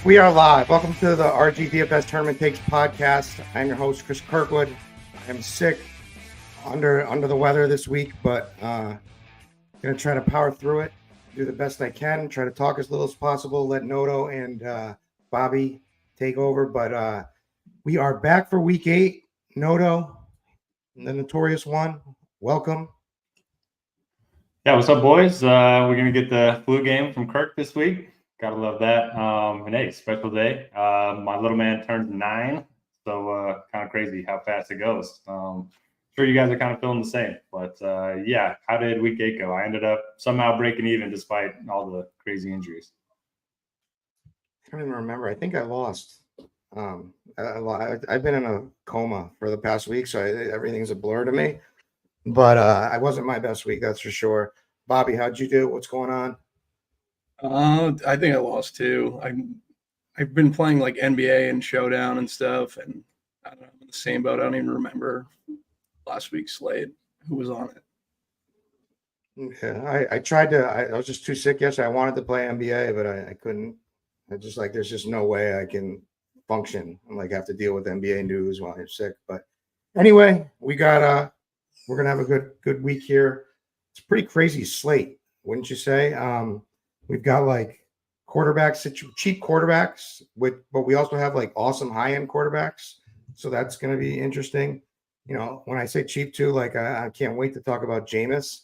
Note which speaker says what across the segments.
Speaker 1: We are live. Welcome to the RG DFS Tournament Takes podcast. I'm your host, Chris Kirkwood. I'm sick, under the weather this week, but gonna try to power through it, do the best I can, try to talk as little as possible, let Noto and Bobby take over. But we are back for week 8. Noto, the notorious one, welcome.
Speaker 2: Yeah, what's up, boys? We're gonna get the flu game from Kirk this week. Gotta love that. And hey, special day. My little man turns 9, so kind of crazy how fast it goes. Sure you guys are kind of feeling the same, but yeah, how did week 8 go? I ended up somehow breaking even despite all the crazy injuries.
Speaker 1: I don't even remember. I think I lost. I've been in a coma for the past week, so everything's a blur to me. But I wasn't my best week, that's for sure. Bobby, how'd you do? What's going on?
Speaker 3: I think I lost too. I've been playing like NBA and Showdown and stuff, and I don't know, I'm in the same boat. I don't even remember last week's slate who was on it.
Speaker 1: Yeah, I tried to. I was just too sick yesterday. I wanted to play NBA, but I couldn't. I just like there's just no way I can function. I'm like have to deal with NBA news while I'm sick. But anyway, we got we're gonna have a good week here. It's a pretty crazy slate, wouldn't you say? We've got like quarterbacks, cheap quarterbacks, but we also have like awesome high-end quarterbacks. So that's going to be interesting. You know, when I say cheap too, like I can't wait to talk about Jameis.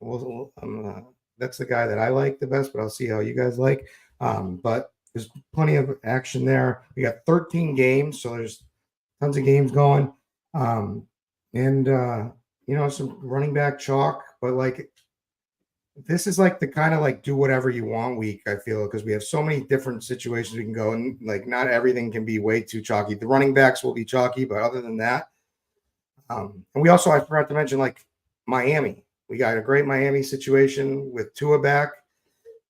Speaker 1: That's the guy that I like the best, but I'll see how you guys like. But there's plenty of action there. We got 13 games, so there's tons of games going. And you know, some running back chalk, but like this is like the kind of like do whatever you want week, I feel, because we have so many different situations we can go, and like not everything can be way too chalky. The running backs will be chalky, but other than that, and we also, I forgot to mention, like Miami. We got a great Miami situation with Tua back.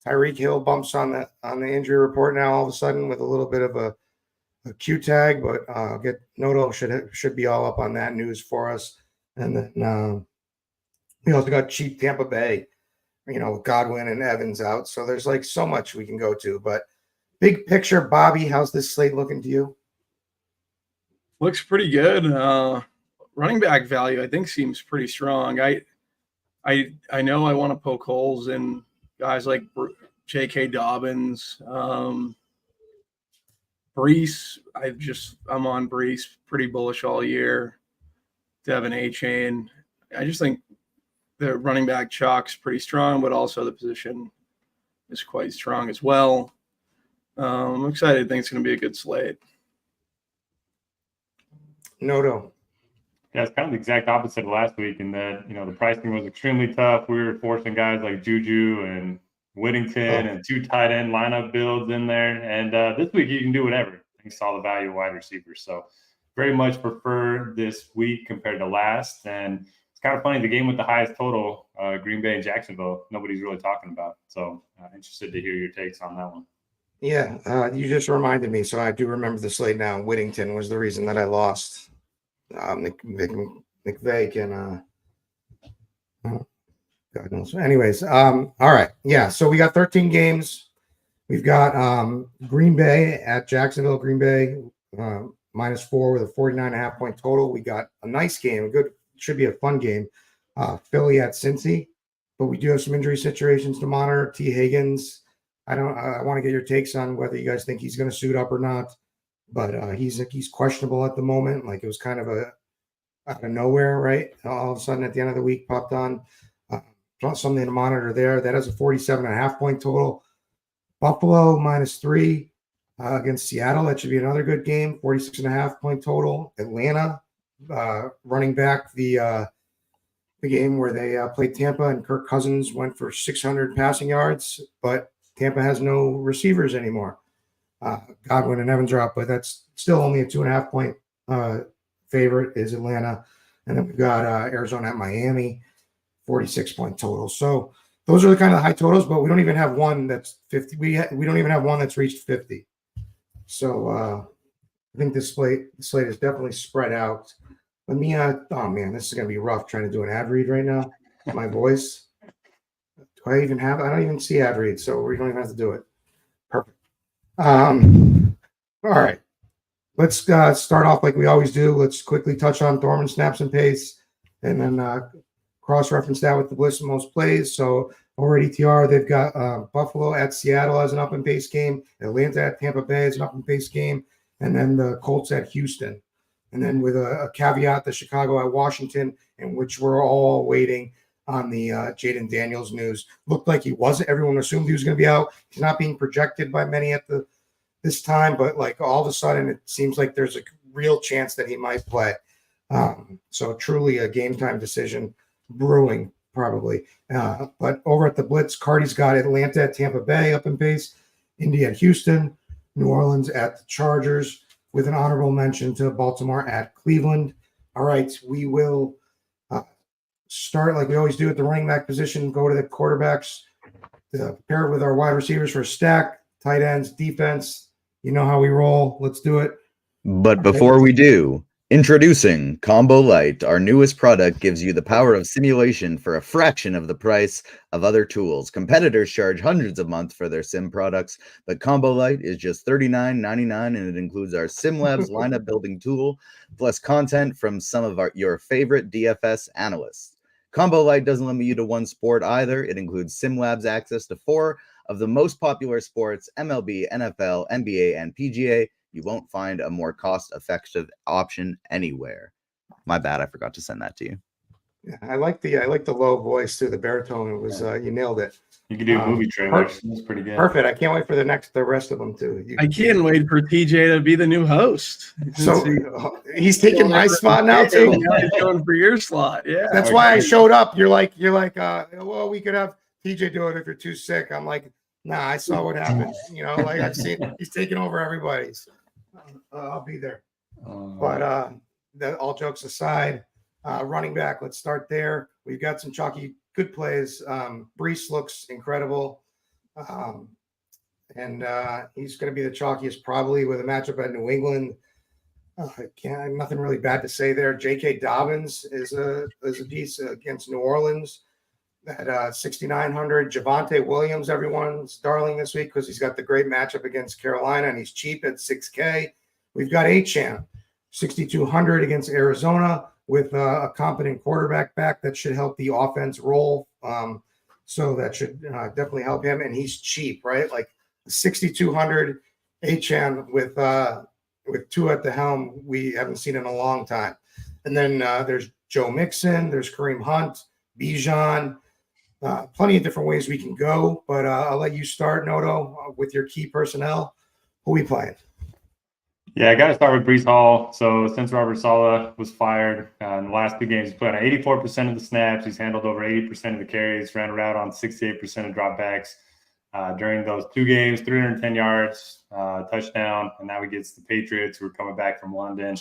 Speaker 1: Tyreek Hill bumps on the injury report now all of a sudden with a little bit of a Q tag, but Noto should be all up on that news for us. And then we also got cheap Tampa Bay, you know, with Godwin and Evans out. So there's like so much we can go to. But big picture, Bobby, how's this slate looking to you?
Speaker 3: Looks pretty good. Running back value, I think, seems pretty strong. I know I want to poke holes in guys like J.K. Dobbins, Brees. I'm on Brees, pretty bullish all year. Devin A-Chain. I just think the running back chalk's pretty strong, but also the position is quite strong as well. I'm excited. I think it's going to be a good slate.
Speaker 1: Noto.
Speaker 2: Yeah, it's kind of the exact opposite of last week in that, you know, the pricing was extremely tough. We were forcing guys like Juju and Whittington and 2 tight end lineup builds in there. And this week you can do whatever. You saw the value of wide receivers. So very much prefer this week compared to last. And it's kind of funny, the game with the highest total, Green Bay and Jacksonville, nobody's really talking about. So interested to hear your takes on that one.
Speaker 1: Yeah, you just reminded me. So I do remember the slate now. Whittington was the reason that I lost. McVay can God knows. Anyways, all right. Yeah, so we got 13 games. We've got Green Bay at Jacksonville. Green Bay -4 with a 49.5 point total. We got a nice game. Should be a fun game. Philly at Cincy, but we do have some injury situations to monitor. T. Higgins. I want to get your takes on whether you guys think he's going to suit up or not. But he's questionable at the moment. Like it was kind of out of nowhere, right? All of a sudden at the end of the week popped on. Something to monitor there. That has a 47.5 point total. Buffalo -3 against Seattle. That should be another good game. 46.5 point total. Atlanta running back the game where they played Tampa and Kirk Cousins went for 600 passing yards, but Tampa has no receivers anymore. Godwin and Evans are up, but that's still only a 2.5 point favorite is Atlanta. And then we've got Arizona at Miami, 46 point total. So those are the kind of high totals, but we don't even have one that's 50. We don't even have one that's reached 50. So I think this slate is definitely spread out. Let me, oh man, this is going to be rough trying to do an ad read right now. My voice. I don't even see ad read, so we don't even have to do it. Perfect. All right. Let's start off like we always do. Let's quickly touch on Thorman snaps and pace, and then cross-reference that with the list of most plays. So over at ETR, they've got Buffalo at Seattle as an up and pace game, Atlanta at Tampa Bay as an up and pace game, and then the Colts at Houston. And then with a caveat, the Chicago at Washington, in which we're all waiting on the Jaden Daniels news. Looked like he wasn't. Everyone assumed he was going to be out. He's not being projected by many at this time, but like all of a sudden, it seems like there's a real chance that he might play. So truly a game time decision brewing probably. But over at the Blitz, Cardi's got Atlanta at Tampa Bay up in pace, Indy at Houston, New Orleans at the Chargers, with an honorable mention to Baltimore at Cleveland. All right, we will start like we always do at the running back position, go to the quarterbacks, pair it with our wide receivers for a stack, tight ends, defense. You know how we roll. Let's do it.
Speaker 4: But before we do, introducing Combo Lite, our newest product gives you the power of simulation for a fraction of the price of other tools. Competitors charge hundreds a month for their sim products, but Combo Lite is just $39.99, and it includes our SimLabs lineup building tool, plus content from some of your favorite DFS analysts. Combo Lite doesn't limit you to one sport either. It includes SimLabs access to 4 of the most popular sports, MLB, NFL, NBA, and PGA. You won't find a more cost-effective option anywhere. My bad, I forgot to send that to you.
Speaker 1: Yeah, I like the low voice too, the baritone. It was you nailed it.
Speaker 2: You can do movie trailers. That's pretty good.
Speaker 1: Perfect. I can't wait for the rest of them too.
Speaker 3: I can't wait for TJ to be the new host.
Speaker 1: So he's taking my spot now too.
Speaker 3: Now he's going for your slot. Yeah,
Speaker 1: that's why I showed up. You're like, well, we could have TJ do it if you're too sick. I'm like, nah, I saw what happened. You know, like I've seen he's taking over everybody's. I'll be there. But all jokes aside, running back, let's start there. We've got some chalky good plays. Brees looks incredible. And he's going to be the chalkiest probably with a matchup at New England. Nothing really bad to say there. J.K. Dobbins is a piece against New Orleans at 6,900. Javonte Williams, everyone's darling this week because he's got the great matchup against Carolina and he's cheap at 6K. We've got Achane, 6,200 against Arizona with a competent quarterback back that should help the offense roll. So that should definitely help him. And he's cheap, right? Like 6,200 Achane with 2 at the helm. We haven't seen in a long time. And then there's Joe Mixon, there's Kareem Hunt, Bijan. Plenty of different ways we can go, but I'll let you start, Noto, with your key personnel. Who we playing?
Speaker 2: Yeah, I got to start with Brees Hall. So since Robert Saleh was fired in the last 2 games, he's played on 84% of the snaps. He's handled over 80% of the carries, ran around on 68% of dropbacks. During those 2 games, 310 yards, touchdown, and now he gets the Patriots who are coming back from London.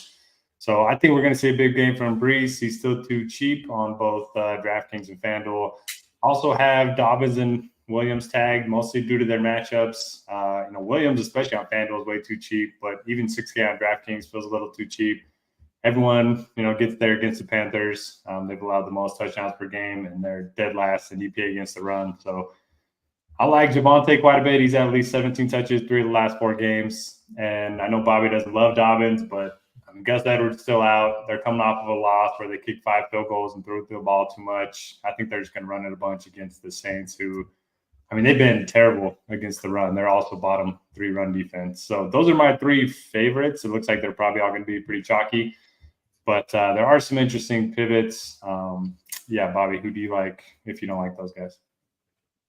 Speaker 2: So I think we're going to see a big game from Brees. He's still too cheap on both DraftKings and FanDuel. Also have Dobbins and Williams tagged, mostly due to their matchups. Williams, especially on FanDuel, is way too cheap, but even 6K on DraftKings feels a little too cheap. Everyone, gets there against the Panthers. They've allowed the most touchdowns per game, and they're dead last in EPA against the run. So I like Javonte quite a bit. He's at least 17 touches 3 of the last 4 games. And I know Bobby doesn't love Dobbins, but Gus Edwards still out. They're coming off of a loss where they kicked 5 field goals and threw the ball too much. I think they're just going to run it a bunch against the Saints, who, they've been terrible against the run. They're also bottom 3 run defense. So those are my 3 favorites. It looks like they're probably all going to be pretty chalky, but there are some interesting pivots. Bobby, who do you like if you don't like those guys?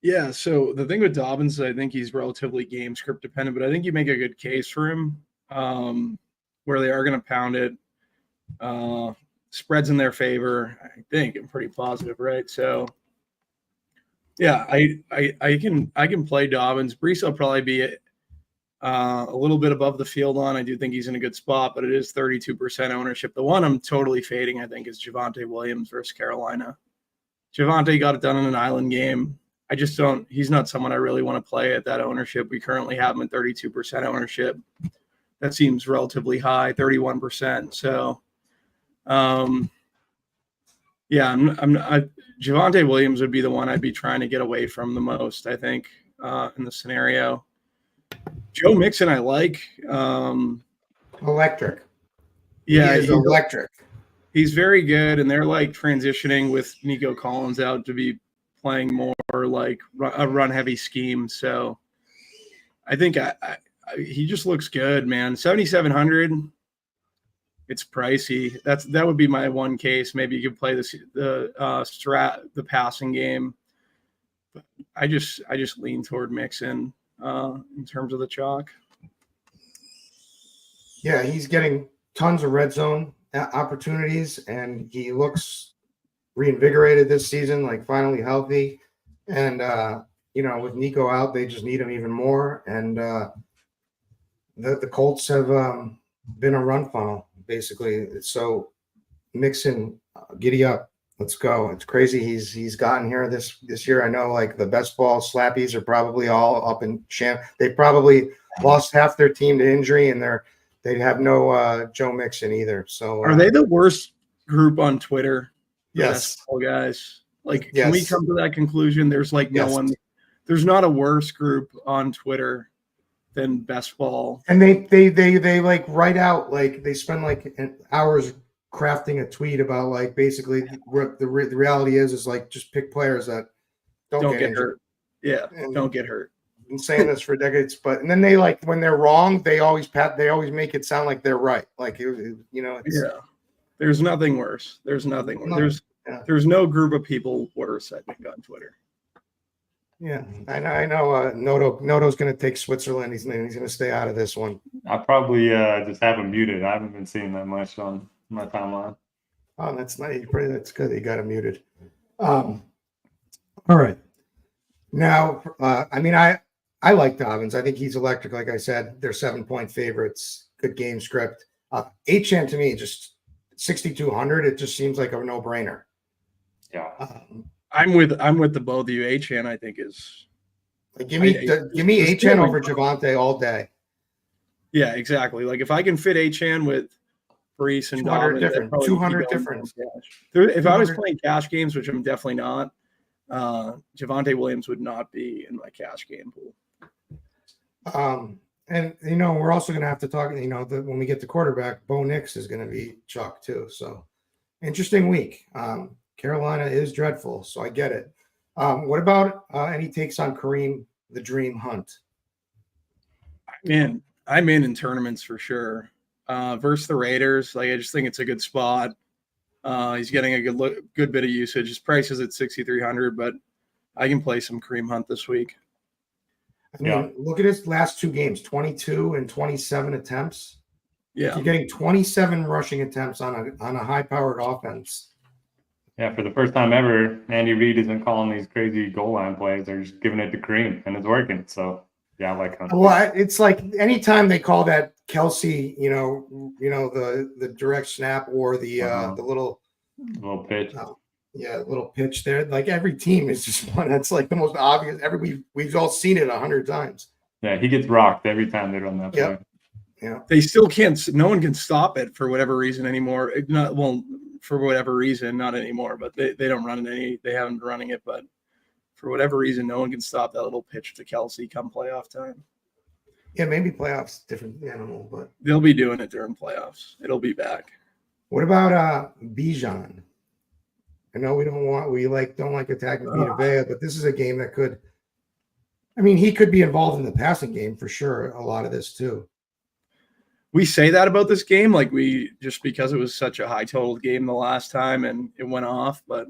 Speaker 3: Yeah, so the thing with Dobbins is I think he's relatively game script dependent, but I think you make a good case for him. Where they are going to pound it. Spreads in their favor, I think. I'm pretty positive, right? So, yeah, I can play Dobbins. Brees will probably be a little bit above the field on. I do think he's in a good spot, but it is 32% ownership. The one I'm totally fading, I think, is Javonte Williams versus Carolina. Javonte got it done in an island game. I just don't – he's not someone I really want to play at that ownership. We currently have him at 32% ownership. That seems relatively high, 31%. So, Javonte Williams would be the one I'd be trying to get away from the most, I think, in the scenario. Joe Mixon, I like.
Speaker 1: Electric.
Speaker 3: Yeah,
Speaker 1: he is electric.
Speaker 3: He's very good, and they're like transitioning with Nico Collins out to be playing more like a run-heavy scheme. So I think he just looks good, man. 7,700. It's pricey. That would be my one case. Maybe you could play the passing game. But I just lean toward Mixon in terms of the chalk.
Speaker 1: Yeah, he's getting tons of red zone opportunities, and he looks reinvigorated this season, like finally healthy. And with Nico out, they just need him even more. And the Colts have been a run funnel, basically. So Mixon, giddy up. Let's go. It's crazy. He's gotten here this year. I know, like, the best ball slappies are probably all up in champ. They probably lost half their team to injury, and they have no Joe Mixon either. So
Speaker 3: are they the worst group on Twitter?
Speaker 1: Yes,
Speaker 3: guys. Like,
Speaker 1: yes.
Speaker 3: Can we come to that conclusion? There's like no one. There's not a worse group on Twitter than best ball.
Speaker 1: And they like write out, like, they spend like hours crafting a tweet about, like, basically what the reality is like, just pick players that don't get hurt.
Speaker 3: Yeah, don't get hurt.
Speaker 1: Been saying this for decades, and then they, like, when they're wrong, they always make it sound like they're right. Like,
Speaker 3: there's nothing worse. There's nothing worse. There's no group of people worse, I think, on Twitter.
Speaker 1: Yeah, I know. Noto's going to take Switzerland. He's going to stay out of this one.
Speaker 2: I probably just have him muted. I haven't been seeing that much on my timeline.
Speaker 1: Oh, that's nice. That's good that you got him muted. All right. Now, I like Dobbins. I think he's electric. Like I said, they're 7-point favorites. Good game script. Achane, to me, just 6,200. It just seems like a no-brainer.
Speaker 2: Yeah.
Speaker 3: I'm with the both of you. Achane, I think, is
Speaker 1: like, give me Achane over Javonte all day.
Speaker 3: Yeah, exactly. Like, if I can fit Achane with Brees and
Speaker 1: 200 difference.
Speaker 3: If I was playing cash games, which I'm definitely not, Javonte Williams would not be in my cash game pool.
Speaker 1: And we're also going to have to talk. When we get to quarterback, Bo Nix is going to be chalk too. So interesting week. Carolina is dreadful, so I get it. What about any takes on Kareem the Dream Hunt?
Speaker 3: I'm in tournaments for sure. Versus the Raiders, like, I just think it's a good spot. He's getting a good bit of usage. His price is at 6,300, but I can play some Kareem Hunt this week.
Speaker 1: Look at his last two games: 22 and 27 attempts.
Speaker 3: Yeah,
Speaker 1: you're getting 27 rushing attempts on a high-powered offense.
Speaker 2: Yeah, for the first time ever, Andy Reid isn't calling these crazy goal line plays. They're just giving it to Kareem, and it's working. So, yeah, I like Hunt.
Speaker 1: Well, it's like anytime they call that Kelsey, the direct snap or the little
Speaker 2: pitch.
Speaker 1: Little pitch there. Like, every team is just one. That's like the most obvious. We've all seen it 100 times.
Speaker 2: Yeah, he gets rocked every time they run that play.
Speaker 1: Yeah,
Speaker 3: they still can't. No one can stop it for whatever reason anymore. For whatever reason, not anymore. But they don't run it any. They haven't been running it, but for whatever reason, no one can stop that little pitch to Kelsey come playoff time.
Speaker 1: Yeah, maybe playoffs, different animal, but
Speaker 3: they'll be doing it during playoffs. It'll be back.
Speaker 1: What about Bijan? I know we don't like attacking Vita Vea, but this is a game that could. He could be involved in the passing game for sure. A lot of this too.
Speaker 3: We say that about this game, like, just because it was such a high total game the last time and it went off, but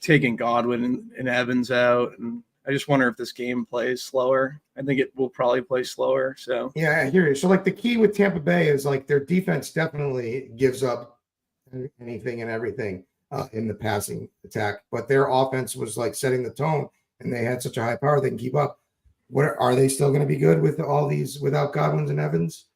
Speaker 3: taking Godwin and Evans out, and I just wonder if this game plays slower. I think it will probably play slower. So
Speaker 1: yeah, I hear you. So, like, the key with Tampa Bay is, like, their defense definitely gives up anything and everything in the passing attack, but their offense was, like, setting the tone, and they had such a high power they can keep up. What are they still going to be good with all these without Godwins and Evans?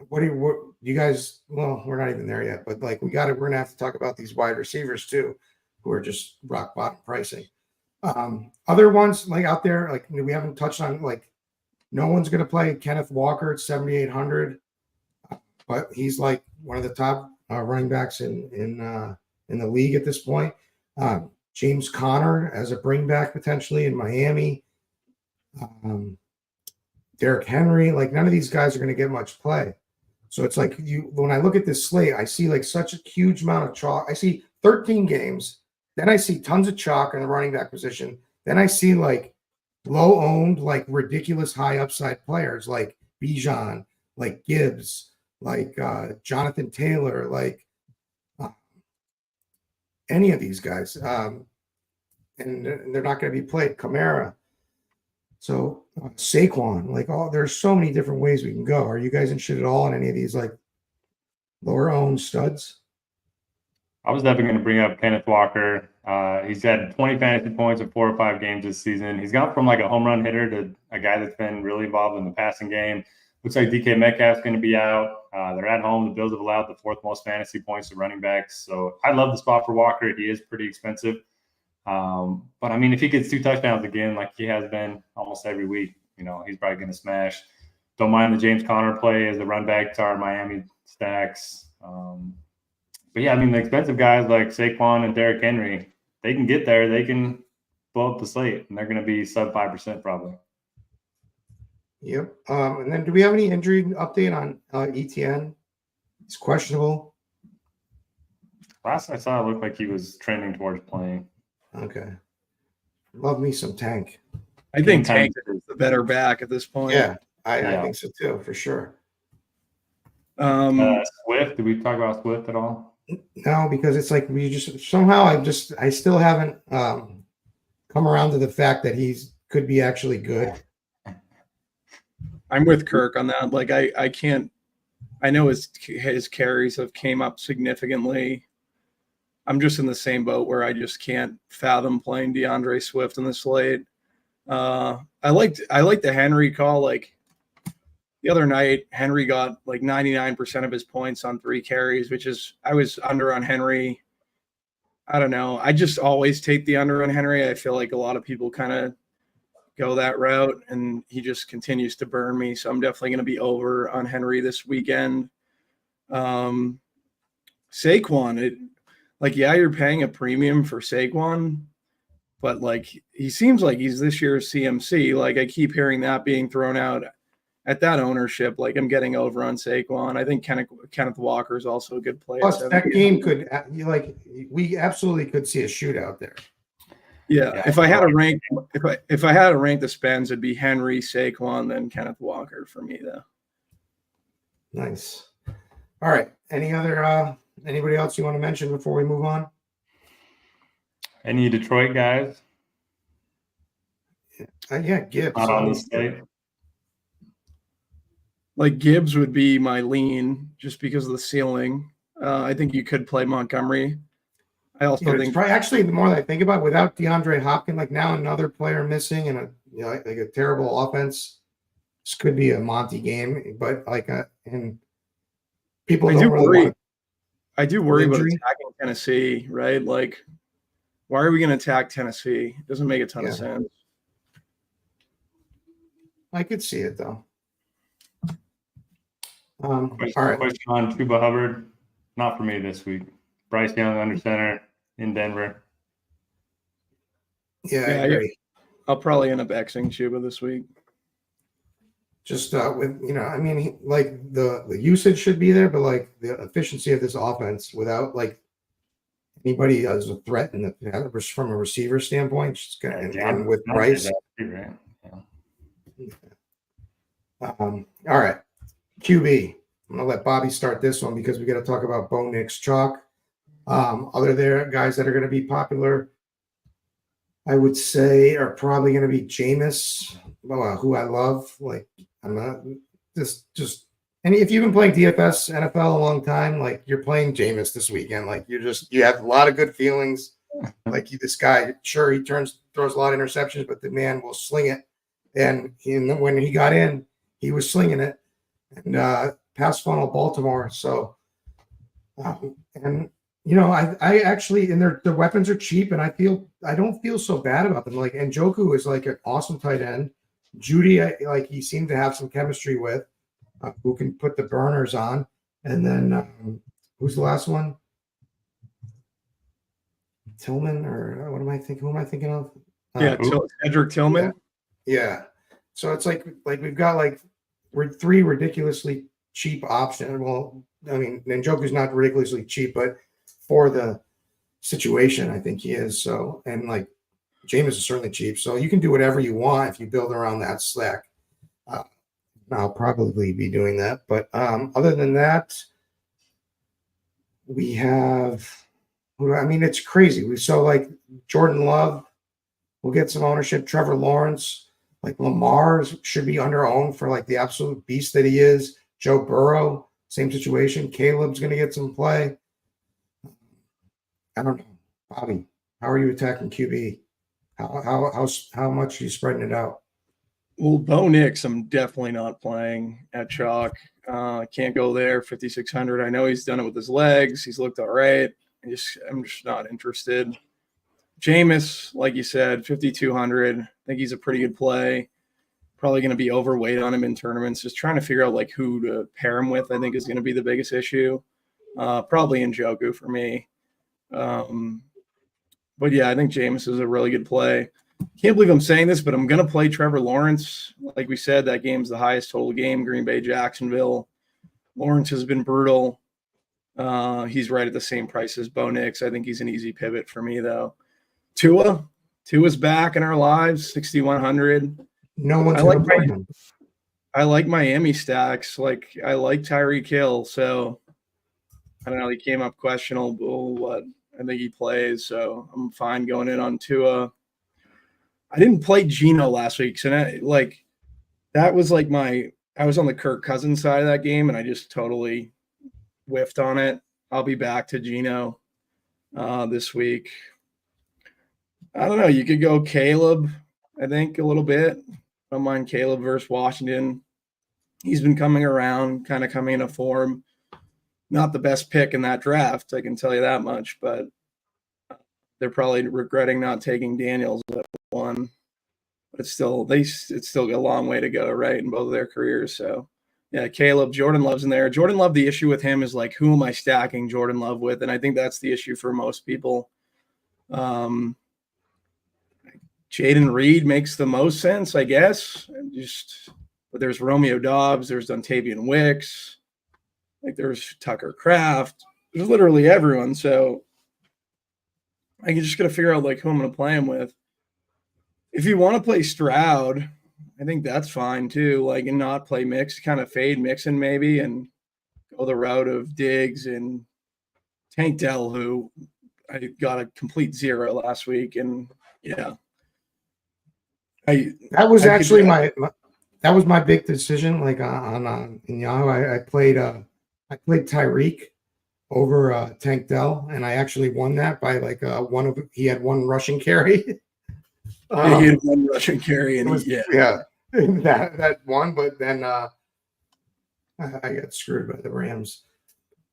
Speaker 1: What do you guys? Well, we're not even there yet, but, like, we're going to have to talk about these wide receivers too, who are just rock bottom pricing. Other ones, like, out there, like, we haven't touched on, like, no one's going to play Kenneth Walker at 7,800, but he's, like, one of the top running backs in the league at this point. James Conner as a bring back potentially in Miami. Derek Henry, like none of these guys are going to get much play. So it's like when I look at this slate, I see like such a huge amount of chalk. I see 13 games. Then I see tons of chalk in the running back position. Then I see like low owned, like ridiculous high upside players like Bijan, like Gibbs, like Jonathan Taylor, like any of these guys. And they're not going to be played. Kamara. So Saquon, like there's so many different ways we can go. Are you guys interested at all in any of these like lower owned studs?
Speaker 2: I was definitely going to bring up Kenneth Walker. He's had 20 fantasy points in 4 or 5 games this season. He's gone from like a home run hitter to a guy that's been really involved in the passing game. Looks like DK Metcalf's going to be out. They're at home. The Bills have allowed the 4th most fantasy points to running backs. So I love the spot for Walker. He is pretty expensive. But I mean, if he gets 2 touchdowns again, like he has been almost every week, he's probably going to smash. Don't mind the James Conner play as the run back to our Miami stacks. But yeah, I mean, the expensive guys like Saquon and Derek Henry, they can get there. They can blow up the slate, and they're going to be sub 5% probably.
Speaker 1: Yep. And then do we have any injury update on ETN? He's questionable.
Speaker 2: Last I saw, it looked like he was trending towards playing.
Speaker 1: Okay. Love me some Tank.
Speaker 3: I think Tank is the better back at this point.
Speaker 1: Yeah, I think so too, for sure.
Speaker 2: Swift, did we talk about Swift at all?
Speaker 1: No, because it's like we just somehow I still haven't come around to the fact that he's could be actually good.
Speaker 3: I'm with Kirk on that. Like I can't. I know his carries have came up significantly. I'm just in the same boat where I just can't fathom playing DeAndre Swift in the slate. I like the Henry call. Like the other night, Henry got like 99% of his points on 3 carries, which is I was under on Henry. I don't know. I just always take the under on Henry. I feel like a lot of people kind of go that route, and he just continues to burn me. So I'm definitely going to be over on Henry this weekend. Saquon, you're paying a premium for Saquon, but like he seems like he's this year's CMC. Like I keep hearing that being thrown out at that ownership. Like I'm getting over on Saquon. I think Kenneth Walker is also a good player.
Speaker 1: Plus, that game could we absolutely could see a shootout there.
Speaker 3: Yeah, if I had to rank the spends, it'd be Henry, Saquon, then Kenneth Walker for me, though.
Speaker 1: Nice. All right. Anybody else you want to mention before we move on?
Speaker 2: Any Detroit guys?
Speaker 1: Yeah, Gibbs.
Speaker 2: Not on the slate.
Speaker 3: Like Gibbs would be my lean just because of the ceiling. I think you could play Montgomery. I also think
Speaker 1: probably actually the more that I think about it, without DeAndre Hopkins, like now another player missing and a terrible offense, this could be a Monty game. But and people
Speaker 3: I
Speaker 1: don't
Speaker 3: do
Speaker 1: really
Speaker 3: worry.
Speaker 1: want
Speaker 3: I do worry about
Speaker 1: injury.
Speaker 3: attacking Tennessee, right? Like, why are we going to attack Tennessee? It doesn't make a ton of sense.
Speaker 1: I could see it though.
Speaker 2: Question
Speaker 1: all right.
Speaker 2: on Chuba Hubbard. Not for me this week. Bryce Young under center in Denver.
Speaker 1: Yeah, I agree.
Speaker 3: I'll probably end up Xing Chuba this week.
Speaker 1: Just with the usage should be there, but like the efficiency of this offense without like anybody as a threat in the from a receiver standpoint, just and with Bryce.
Speaker 2: Right?
Speaker 1: All right, QB. I'm gonna let Bobby start this one because we got to talk about Bo Nix chalk. Other there guys that are going to be popular, I would say, are probably going to be Jameis, who I love. Like I'm not just and if you've been playing DFS NFL a long time, like you're playing Jameis this weekend. Like you have a lot of good feelings. Like this guy, sure he throws a lot of interceptions, but the man will sling it. And when he got in, he was slinging it. And pass funnel Baltimore. So I actually, and their weapons are cheap, and I don't feel so bad about them. Like Njoku is like an awesome tight end. Judy, he seemed to have some chemistry with, who can put the burners on. And then who's the last one? Tillman, or what am I thinking? Who am I thinking of?
Speaker 3: Cedric Tillman.
Speaker 1: Yeah. So it's like we've got like three ridiculously cheap options. Well, I mean, Njoku's not ridiculously cheap, but for the situation, I think he is. So, and like Jameis is certainly cheap. So you can do whatever you want if you build around that stack. I'll probably be doing that. But other than that, we have, I mean, it's crazy. We saw like Jordan Love will get some ownership. Trevor Lawrence, like Lamar should be under owned for like the absolute beast that he is. Joe Burrow, same situation. Caleb's going to get some play. I don't know. Bobby, how are you attacking QB? How much are you spreading it out?
Speaker 3: Well, Bo Nix, I'm definitely not playing at chalk. Can't go there. 5,600. I know he's done it with his legs. He's looked all right. I'm just not interested. Jameis, like you said, 5,200. I think he's a pretty good play. Probably going to be overweight on him in tournaments. Just trying to figure out like who to pair him with, I think is going to be the biggest issue. Probably Njoku for me. But yeah, I think Jameis is a really good play. Can't believe I'm saying this, but I'm going to play Trevor Lawrence. Like we said, that game's the highest total game, Green Bay, Jacksonville. Lawrence has been brutal. He's right at the same price as Bo Nix. I think he's an easy pivot for me, though. Tua's back in our lives, 6,100.
Speaker 1: No one's going to play him.
Speaker 3: I like Miami stacks. Like, I like Tyreek Hill. So, I don't know. He came up questionable, but I think he plays. So, I'm fine going in on Tua. I didn't play Geno last week. So, that was like I was on the Kirk Cousins side of that game, and I just totally whiffed on it. I'll be back to Geno this week. I don't know. You could go Caleb, I think, a little bit. I don't mind Caleb versus Washington. He's been coming around, kind of coming into form. Not the best pick in that draft, I can tell you that much, but they're probably regretting not taking Daniels at 1. But it's still got a long way to go, right, in both of their careers. So, yeah, Caleb, Jordan Love's in there. Jordan Love, the issue with him is like, who am I stacking Jordan Love with? And I think that's the issue for most people. Jaden Reed makes the most sense, I guess. But there's Romeo Dobbs, there's Dontavian Wicks, like there's Tucker Kraft. There's literally everyone. So I just got to figure out like who I'm going to play him with. If you want to play Stroud, I think that's fine too. Like, and not play Mix, kind of fade Mixon maybe, and go the route of Diggs and Tank Dell, who I got a complete 0 last week, and yeah.
Speaker 1: That was actually my big decision. Like on in Yahoo, I played Tyreek over Tank Dell, and I actually won that by like he had one rushing carry.
Speaker 3: He had one rushing carry, and
Speaker 1: that one. But then I got screwed by the Rams.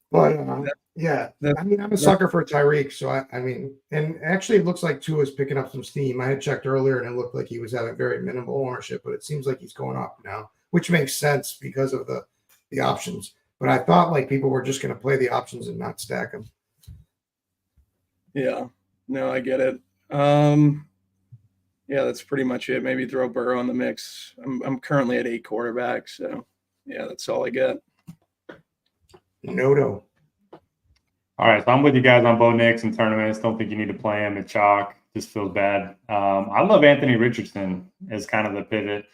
Speaker 1: But I mean, I'm a sucker for Tyreek, so I mean, and actually, it looks like Tua's picking up some steam. I had checked earlier, and it looked like he was having very minimal ownership, but it seems like he's going up now, which makes sense because of the options. But I thought like people were just going to play the options and not stack them.
Speaker 3: Yeah, no, I get it. Yeah, that's pretty much it. Maybe throw Burrow in the mix. I'm currently at 8 quarterbacks, so yeah, that's all I get.
Speaker 1: Noto.
Speaker 2: All right, so I'm with you guys on Bo Nix in tournaments. Don't think you need to play him at chalk. Just feels bad. I love Anthony Richardson as kind of the pivot.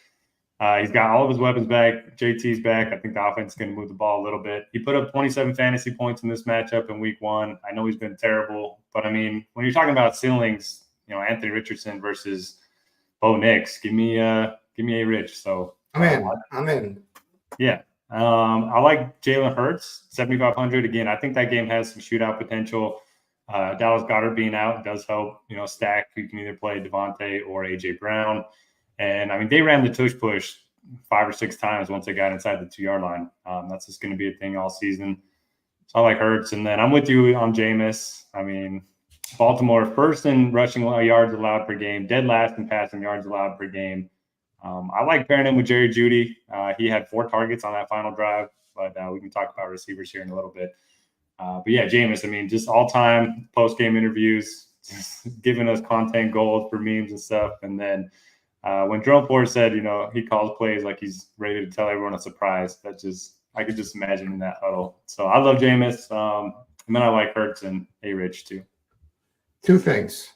Speaker 2: He's got all of his weapons back. JT's back. I think the offense is going to move the ball a little bit. He put up 27 fantasy points in this matchup in week 1. I know he's been terrible, but I mean, when you're talking about ceilings, Anthony Richardson versus Bo Nix, give me a Rich. So
Speaker 1: I'm in.
Speaker 2: Yeah. I like Jalen Hurts, 7,500. Again, I think that game has some shootout potential. Dallas Goedert being out does help, stack. You can either play Devontae or A.J. Brown. And, I mean, they ran the tush push 5 or 6 times once they got inside the 2-yard line. That's just going to be a thing all season. So I like Hurts. And then I'm with you on Jameis. I mean, Baltimore first in rushing yards allowed per game, dead last in passing yards allowed per game. I like pairing him with Jerry Jeudy. He had 4 targets on that final drive, but we can talk about receivers here in a little bit. But yeah, Jameis, I mean, just all-time post-game interviews, just giving us content gold for memes and stuff. And then when Jerome Ford said, he calls plays like he's ready to tell everyone a surprise. I could just imagine in that huddle. So I love Jameis. And then I like Hurts and A-Rich too.
Speaker 1: Two things.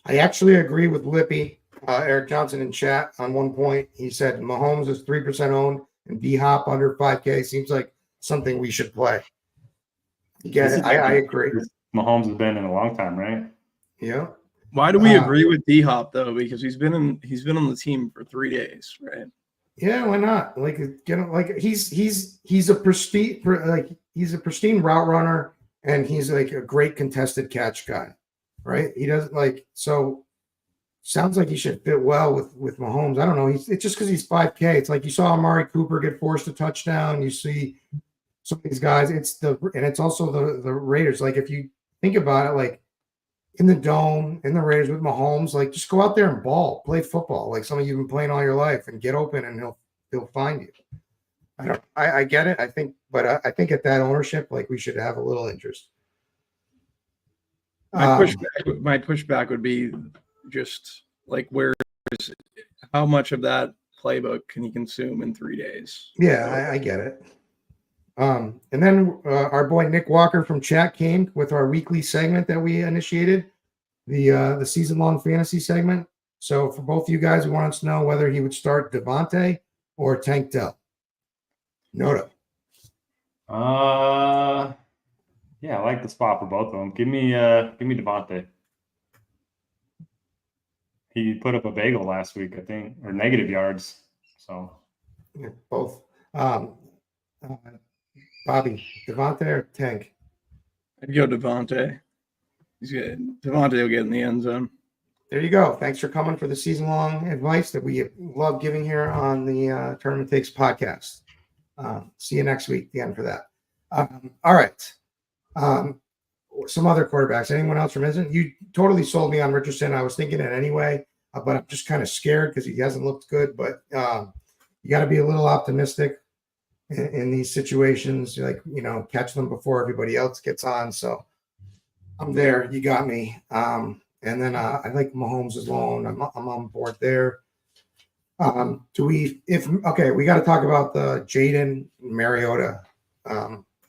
Speaker 1: I actually agree with Lippy, Eric Johnson in chat on one point. He said Mahomes is 3% owned and D-Hop under 5K. Seems like something we should play. Yeah, I agree.
Speaker 2: Mahomes has been in a long time, right?
Speaker 1: Yeah.
Speaker 3: Why do we agree with D-Hop though? Because he's been on the team for 3 days, right?
Speaker 1: Yeah, why not? Like, he's a pristine route runner, and he's like a great contested catch guy, right? He doesn't so. Sounds like he should fit well with Mahomes. I don't know. It's just because he's 5K. It's like you saw Amari Cooper get forced a touchdown. You see some of these guys. It's also the Raiders. Like if you think about it, like in the dome, in the Raiders with Mahomes, like just go out there and play football. Like some of you've been playing all your life, and get open, and he'll find you. I get it. I think at that ownership, like we should have a little interest.
Speaker 3: My pushback would be just like how much of that playbook can he consume in 3 days?
Speaker 1: Yeah, I get it. And then our boy Nick Walker from chat came with our weekly segment that we initiated, the season-long fantasy segment. So for both of you guys, we wanted to know whether he would start Devontae or Tank Dell. Noto.
Speaker 2: Yeah, I like the spot for both of them. Give me Devontae. He put up a bagel last week, I think, or negative yards. So
Speaker 1: yeah, both. Bobby, Devontae or Tank?
Speaker 3: I'd go Devontae. He's good. Devontae will get in the end zone.
Speaker 1: There you go. Thanks for coming for the season-long advice that we love giving here on the Tournament Takes podcast. See you next week again for that. All right. Some other quarterbacks. Anyone else from Isn't? You totally sold me on Richardson. I was thinking it anyway, but I'm just kind of scared because he hasn't looked good. But you got to be a little optimistic in these situations. Like, catch them before everybody else gets on. So I'm there. You got me. And then I like Mahomes' loan. I'm on board there. We got to talk about the Jaden Mariota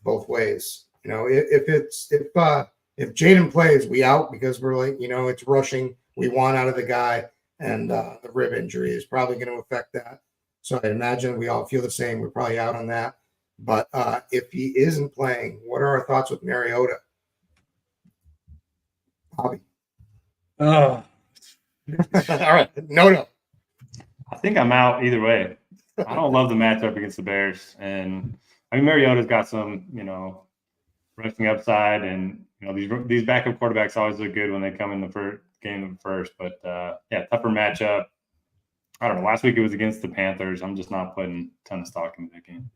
Speaker 1: both ways. If Jaden plays, we out because we're like, it's rushing. We want out of the guy, and the rib injury is probably going to affect that. So I imagine we all feel the same. We're probably out on that. But if he isn't playing, what are our thoughts with Mariota? Bobby.
Speaker 3: Oh.
Speaker 1: All right. No.
Speaker 2: I think I'm out either way. I don't love the matchup against the Bears. And I mean, Mariota's got some, rushing upside, and these backup quarterbacks always look good when they come in the first game first. But tougher matchup. I don't know. Last week it was against the Panthers. I'm just not putting a ton of stock into that game.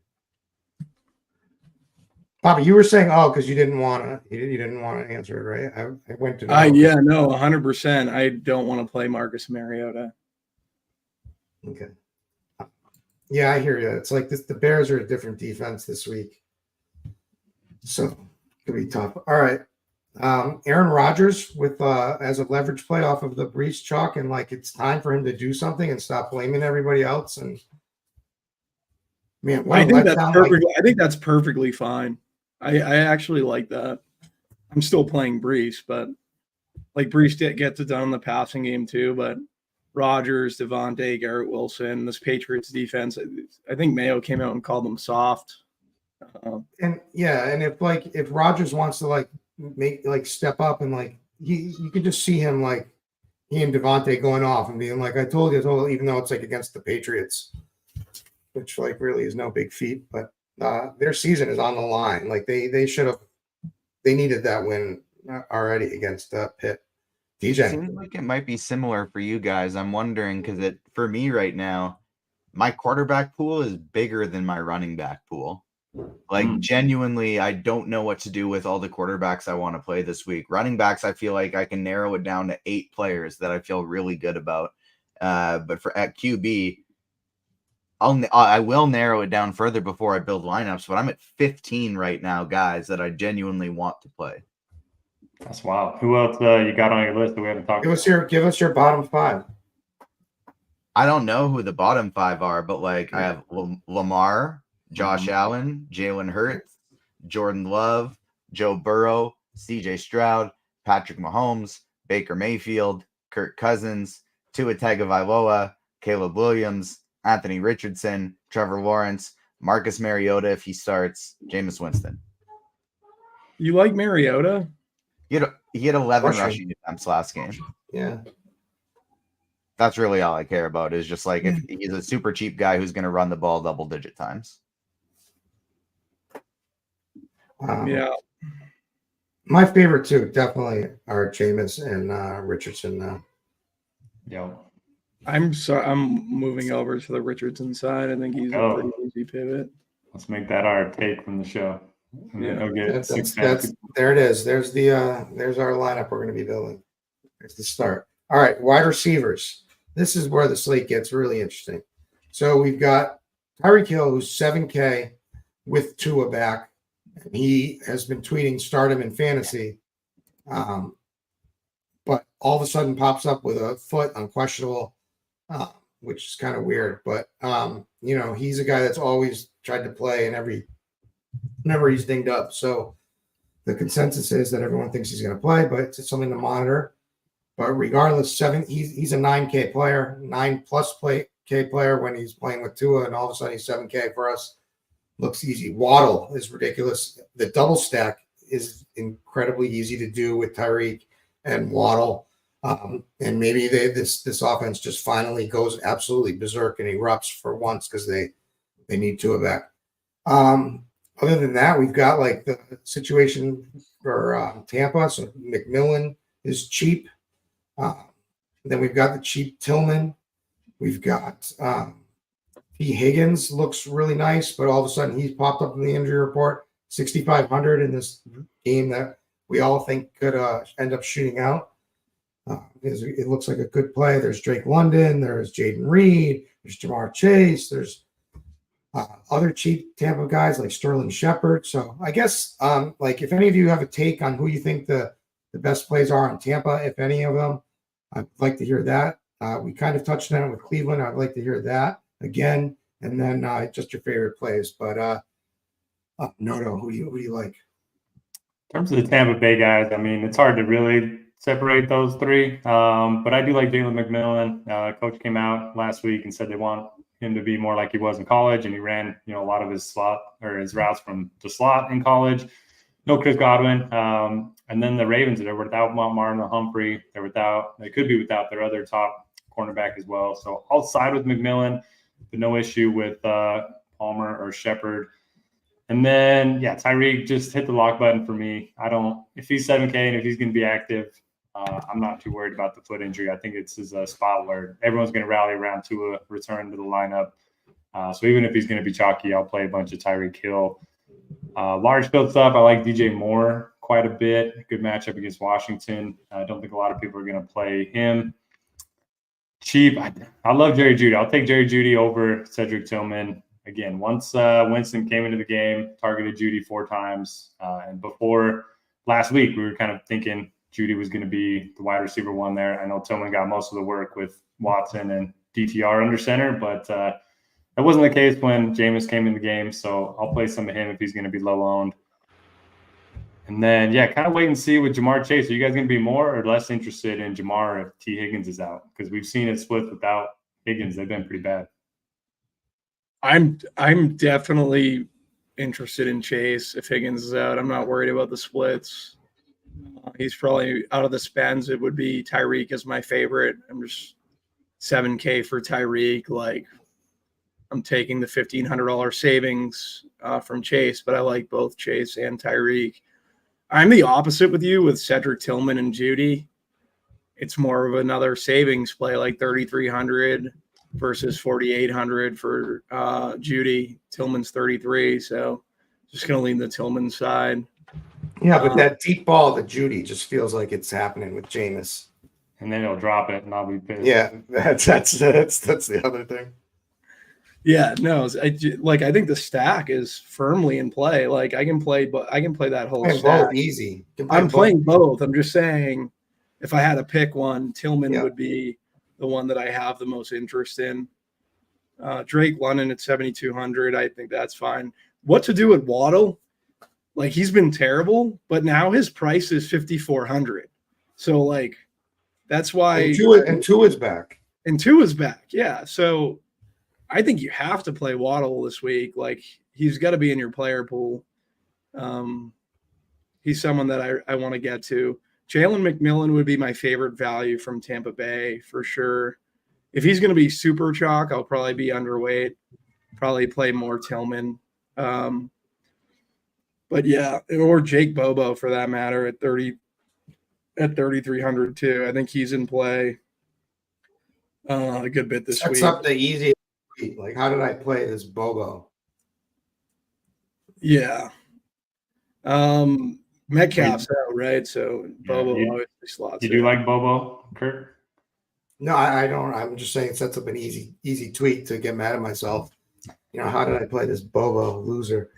Speaker 1: Bobby, you were saying, because you didn't want to answer it, right? I went to.
Speaker 3: Yeah, no, 100%. I don't want to play Marcus Mariota.
Speaker 1: Okay. Yeah, I hear you. It's like the Bears are a different defense this week, so it could be tough. All right, Aaron Rodgers with as a leverage play off of the Brees chalk, and it's time for him to do something and stop blaming everybody else. And man,
Speaker 3: I think that's perfect. I think that's perfectly fine. I actually like that. I'm still playing Brees, but Brees gets it done in the passing game too. But Rodgers, Devontae, Garrett Wilson, this Patriots defense, I think Mayo came out and called them soft.
Speaker 1: And if Rodgers wants to make step up and you could just see him he and Devontae going off and being I told you, even though it's against the Patriots, which really is no big feat, but their season is on the line. They needed that win already against Pitt. DJ.
Speaker 4: It seems like it might be similar for you guys. I'm wondering because for me right now, my quarterback pool is bigger than my running back pool. Genuinely, I don't know what to do with all the quarterbacks I want to play this week. Running backs, I feel like I can narrow it down to 8 players that I feel really good about. But at QB, I will narrow it down further before I build lineups. But I'm at 15 right now, guys, that I genuinely want to play.
Speaker 2: That's wild. Who else you got on your list that we haven't talked about?
Speaker 1: Give us your bottom 5.
Speaker 4: I don't know who the bottom 5 are, but like I have Lamar, Josh Allen, Jalen Hurts, Jordan Love, Joe Burrow, CJ Stroud, Patrick Mahomes, Baker Mayfield, Kirk Cousins, Tua Tagovailoa, Caleb Williams, Anthony Richardson, Trevor Lawrence, Marcus Mariota if he starts, Jameis Winston.
Speaker 3: You like Mariota?
Speaker 4: He had 11 rushing attempts last game.
Speaker 1: Yeah.
Speaker 4: That's really all I care about is just like if he's a super cheap guy who's going to run the ball double-digit times.
Speaker 3: Yeah.
Speaker 1: My favorite two definitely are Jameis and Richardson.
Speaker 2: Yeah.
Speaker 3: I'm moving over to the Richardson side. I think he's a pretty easy pivot.
Speaker 2: Let's make that our take from the show. And then he'll get
Speaker 1: That's there it is. There's our lineup we're going to be building. There's the start. All right, wide receivers. This is where the slate gets really interesting. So we've got Tyreek Hill, who's 7K with Tua back. And he has been tweeting start him in fantasy. But all of a sudden pops up with a foot unquestionable, which is kind of weird. But, he's a guy that's always tried to play whenever he's dinged up. So the consensus is that everyone thinks he's going to play, but it's something to monitor. But regardless, he's a 9K player, 9+ K player when he's playing with Tua, and all of a sudden he's 7K for us. Looks easy. Waddle is ridiculous. The double stack is incredibly easy to do with Tyreek and Waddle. And maybe this offense just finally goes absolutely berserk and erupts for once because they need Tua back. Other than that, we've got like the situation for Tampa. So McMillan is cheap. Then we've got the cheap Tillman. We've got T. Higgins looks really nice, but all of a sudden he's popped up in the injury report. 6,500 in this game that we all think could end up shooting out. It looks like a good play. There's Drake London. There's Jaden Reed. There's Jamar Chase. There's other cheap Tampa guys like Sterling Shepard. So I guess if any of you have a take on who you think the best plays are in Tampa, if any of them, I'd like to hear that. We kind of touched on it with Cleveland. I'd like to hear that again. And then just your favorite plays. But Noto, who do you like?
Speaker 2: In terms of the Tampa Bay guys, I mean, it's hard to really separate those three. But I do like Jalen McMillan. Coach came out last week and said they want him to be more like he was in college, and he ran, a lot of his routes from the slot in college. No Chris Godwin. And then the Ravens, they're without Marlon Humphrey. They could be without their other top cornerback as well. So I'll side with McMillan, but no issue with Palmer or Shepard. And then, Tyreek just hit the lock button for me. If he's 7K and if he's going to be active, I'm not too worried about the foot injury. I think it's a spot where everyone's going to rally around to a return to the lineup. So even if he's going to be chalky, I'll play a bunch of Tyreek Hill. Large field stuff, I like DJ Moore quite a bit. Good matchup against Washington. I don't think a lot of people are going to play him. Cheap, I love Jerry Jeudy. I'll take Jerry Jeudy over Cedric Tillman. Again, once Winston came into the game, targeted Jeudy 4 times. And before last week, we were kind of thinking Jeudy was going to be the wide receiver one there. I know Tillman got most of the work with Watson and DTR under center, but that wasn't the case when Jameis came in the game. So I'll play some of him if he's going to be low owned. And then, kind of wait and see with Jamar Chase. Are you guys going to be more or less interested in Jamar if T. Higgins is out? Because we've seen it split without Higgins. They've been pretty bad.
Speaker 3: I'm definitely interested in Chase if Higgins is out. I'm not worried about the splits. He's probably out of the spends. It would be Tyreek as my favorite. I'm just 7K for Tyreek. Like, I'm taking the $1,500 savings from Chase, but I like both Chase and Tyreek. I'm the opposite with you with Cedric Tillman and Jeudy. It's more of another savings play, like 3,300 versus 4,800 for Jeudy. Tillman's 33, so just going to lean the Tillman side.
Speaker 1: Yeah, but that deep ball to Jeudy just feels like it's happening with Jameis.
Speaker 2: And then he'll drop it, and I'll be pissed.
Speaker 1: Yeah, that's the other thing.
Speaker 3: Yeah, no, I think the stack is firmly in play. Like I can play that whole stack.
Speaker 1: Both easy.
Speaker 3: I'm playing both. I'm just saying, if I had to pick one, Tillman would be the one that I have the most interest in. Drake London at 7,200. I think that's fine. What to do with Waddle? Like, he's been terrible, but now his price is 5,400. So, like, that's why.
Speaker 1: And two is back.
Speaker 3: And two is back. Yeah. So I think you have to play Waddle this week. Like, he's got to be in your player pool. He's someone that I want to get to. Jalen McMillan would be my favorite value from Tampa Bay for sure. If he's going to be super chalk, I'll probably be underweight. Probably play more Tillman. But yeah, or Jake Bobo for that matter at 3,300 too. I think he's in play a good bit this week.
Speaker 1: That's up the easy. Like, how did I play this Bobo?
Speaker 3: Yeah. Metcalf's out, right? So Bobo obviously slots.
Speaker 2: You do like Bobo, Kurt?
Speaker 1: No, I don't. I'm just saying it sets up an easy tweet to get mad at myself. You know, how did I play this Bobo loser?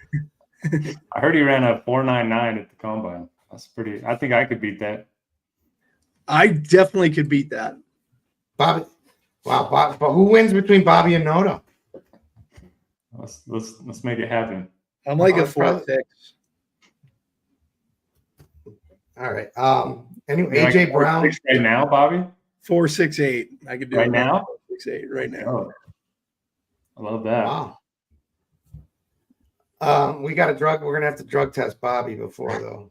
Speaker 2: I heard he ran a 4.99 at the combine. That's pretty. I think I could beat that.
Speaker 3: I definitely could beat that.
Speaker 1: Bobby. Wow, but who wins between Bobby and Noto?
Speaker 2: Let's make it happen.
Speaker 3: I'm like a 4-6.
Speaker 1: All right. Anyway, AJ
Speaker 2: like
Speaker 1: Brown
Speaker 2: right now, Bobby.
Speaker 3: 4.68. I could do
Speaker 2: right
Speaker 3: it
Speaker 2: now.
Speaker 3: 4.68 right now.
Speaker 2: Oh, I love that.
Speaker 1: Wow. We got a drug. We're gonna have to drug test Bobby before though.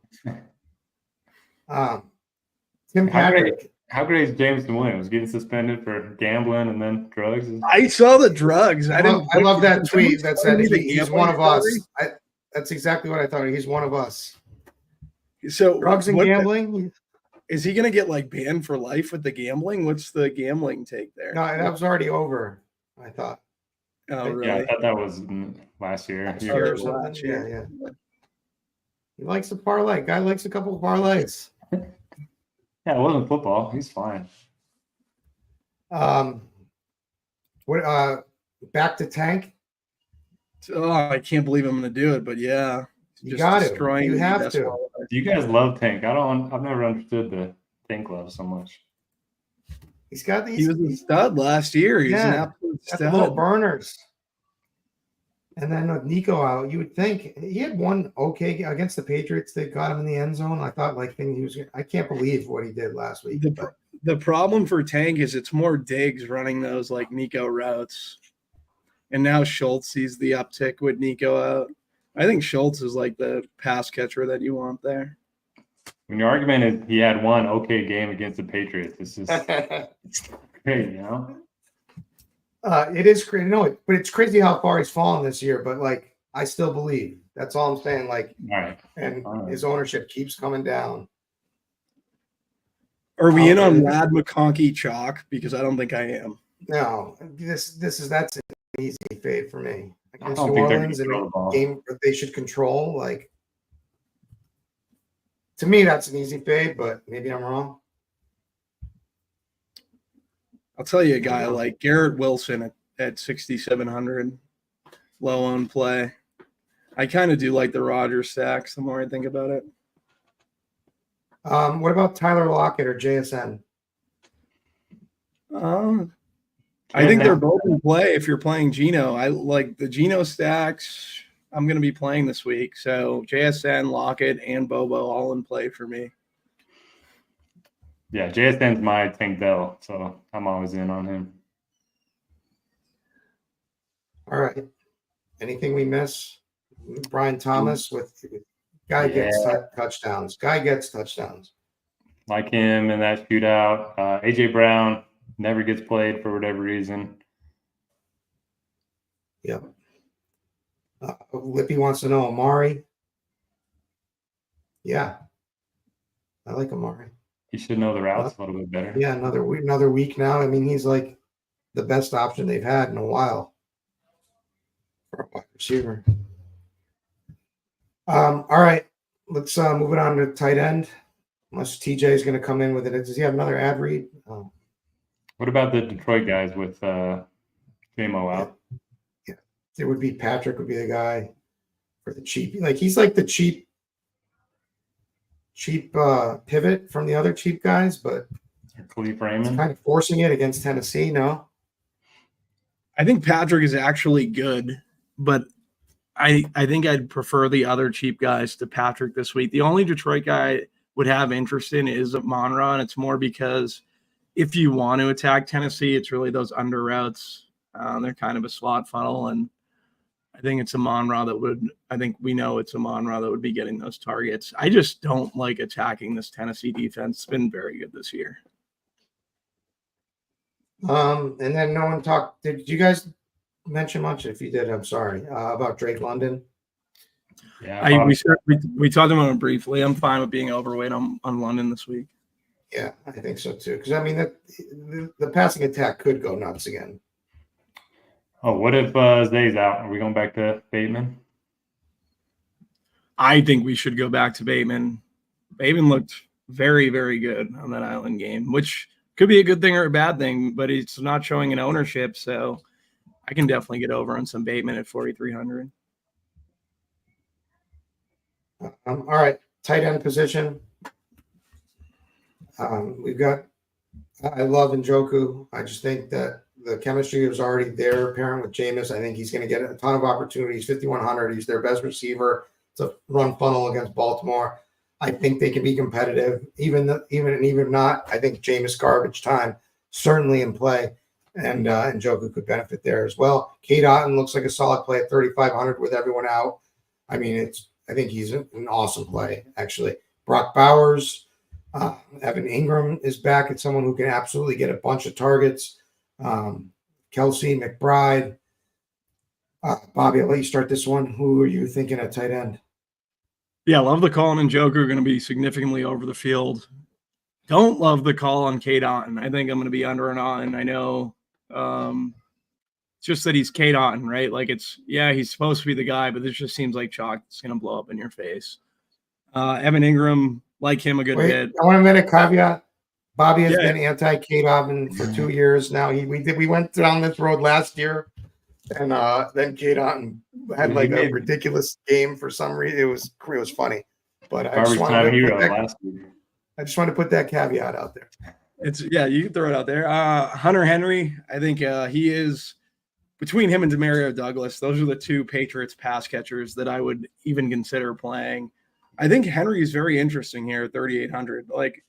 Speaker 1: Tim Patrick.
Speaker 2: How great is Jameson Williams getting suspended for gambling and then drugs?
Speaker 3: I saw the drugs.
Speaker 1: I love that tweet that said he's one of us. That's exactly what I thought. He's one of us.
Speaker 3: So
Speaker 1: drugs and gambling.
Speaker 3: Is he going to get like banned for life with the gambling? What's the gambling take there?
Speaker 1: No, that was already over. I thought.
Speaker 3: Oh, really?
Speaker 2: Yeah, I thought that was last year.
Speaker 1: Yeah. He likes to parlay. Guy likes a couple of parlays.
Speaker 2: Yeah, it wasn't football. He's fine.
Speaker 1: Back to Tank.
Speaker 3: Oh, I can't believe I'm going to do it, but yeah.
Speaker 1: You got it. You have to.
Speaker 2: You guys love Tank. I've never understood the Tank love so much.
Speaker 1: He's got these.
Speaker 3: He was a stud last year. He's an absolute stud.
Speaker 1: Little burners. And then with Nico out, you would think he had one okay against the Patriots. They got him in the end zone. I thought I can't believe what he did last week.
Speaker 3: The problem for Tank is it's more Diggs running those like Nico routes. And now Schultz sees the uptick with Nico out. I think Schultz is like the pass catcher that you want there.
Speaker 2: When your argument is he had one okay game against the Patriots, it's just great, you know?
Speaker 1: It is crazy. No, but it's crazy how far he's fallen this year. But like, I still believe. That's all I'm saying. Like,
Speaker 2: all right.
Speaker 1: His ownership keeps coming down.
Speaker 3: Are we in on Lad McConkey chalk? Because I don't think I am.
Speaker 1: No, that's an easy fade for me. Against
Speaker 2: New
Speaker 1: Orleans in a game that they should control. Like, to me, that's an easy fade, but maybe I'm wrong.
Speaker 3: I'll tell you a guy like Garrett Wilson at 6,700, low on play. I kind of do like the Rodgers stacks the more I think about it.
Speaker 1: What about Tyler Lockett or JSN?
Speaker 3: I think they're both in play if you're playing Geno. I like the Geno stacks I'm going to be playing this week. So JSN, Lockett, and Bobo all in play for me.
Speaker 2: Yeah, JSN's my Tank Dell, so I'm always in on him.
Speaker 1: All right. Anything we miss? Brian Thomas with guy gets touchdowns. Guy gets touchdowns.
Speaker 2: Like him in that shootout. AJ Brown never gets played for whatever reason.
Speaker 1: Yep. Lippy wants to know Amari. Yeah. I like Amari.
Speaker 2: He should know the routes a little bit better.
Speaker 1: Yeah, another week now. I mean, he's like the best option they've had in a while for a wide receiver. All right, let's move it on to tight end. Unless TJ is going to come in with it. Does he have another ad read?
Speaker 2: What about the Detroit guys with JMO out?
Speaker 1: Yeah, it would be Patrick would be the guy for the cheap. Like he's like the cheap pivot from the other cheap guys, but
Speaker 2: Khalif
Speaker 1: It's
Speaker 2: Raymond.
Speaker 1: kind of forcing it against Tennessee, no?
Speaker 3: I think Patrick is actually good, but I think I'd prefer the other cheap guys to Patrick this week. The only Detroit guy would have interest in is Monra, and it's more because if you want to attack Tennessee, it's really those under routes. They're kind of a slot funnel, and I think it's Amon-Ra that would. I think we know it's Amon-Ra that would be getting those targets. I just don't like attacking this Tennessee defense. It's been very good this year.
Speaker 1: And then no one talked. Did you guys mention much? If you did, I'm sorry. About Drake London.
Speaker 2: Yeah,
Speaker 3: We talked about it briefly. I'm fine with being overweight on London this week.
Speaker 1: Yeah, I think so too. Because I mean, the passing attack could go nuts again.
Speaker 2: Oh, what if Zay's out? Are we going back to Bateman?
Speaker 3: I think we should go back to Bateman. Bateman looked very, very good on that Island game, which could be a good thing or a bad thing, but he's not showing an ownership, so I can definitely get over on some Bateman at 4,300.
Speaker 1: All right, tight end position. We've got. I love Njoku. I just think that the chemistry is already there, apparent with Jameis. I think he's going to get a ton of opportunities. 5,100. He's their best receiver. It's a run funnel against Baltimore. I think they can be competitive, even not. I think Jameis garbage time certainly in play, and Njoku could benefit there as well. Kate Otten looks like a solid play at 3,500 with everyone out. I mean, I think he's an awesome play actually. Brock Bowers, Evan Ingram is back at someone who can absolutely get a bunch of targets. Kelsey McBride, Bobby, I'll let you start this one. Who are you thinking at tight end?
Speaker 3: Yeah, love the call on Njoku. Are going to be significantly over the field. Don't love the call on Kate Otten. I think I'm going to be under and on. I know it's just that he's Kate Otten, right? Like he's supposed to be the guy, but this just seems like chalk. It's going to blow up in your face. Evan Ingram, like him a good bit.
Speaker 1: I want to make a caveat. Bobby has been anti-Kate Otten for 2 years now. We went down this road last year, and then Kate Otten had like a ridiculous game for some reason. It was funny, but I just wanted to put that caveat out there.
Speaker 3: You can throw it out there. Hunter Henry, I think he is between him and Demario Douglas. Those are the two Patriots pass catchers that I would even consider playing. I think Henry is very interesting here at 3,800. Like,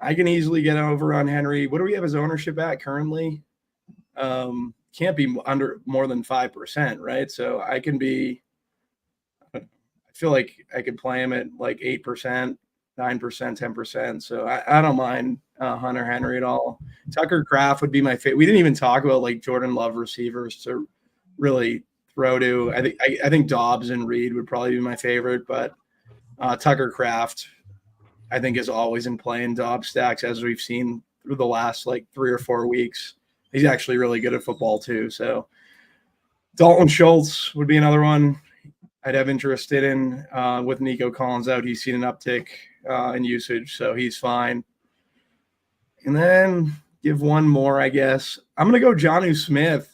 Speaker 3: I can easily get over on Henry. What do we have his ownership at currently? Can't be under more than 5%, right? So I feel like I could play him at like 8%, 9%, 10%. So I don't mind Hunter Henry at all. Tucker Kraft would be my favorite. We didn't even talk about like Jordan Love receivers to really throw to. I think Dobbs and Reed would probably be my favorite, but Tucker Kraft, I think, is always in play in Dobbs stacks, as we've seen through the last like 3 or 4 weeks. He's actually really good at football too. So Dalton Schultz would be another one I'd have interest in. With Nico Collins out, he's seen an uptick in usage, so he's fine. And then give one more, I guess. I'm going to go Jonnu Smith.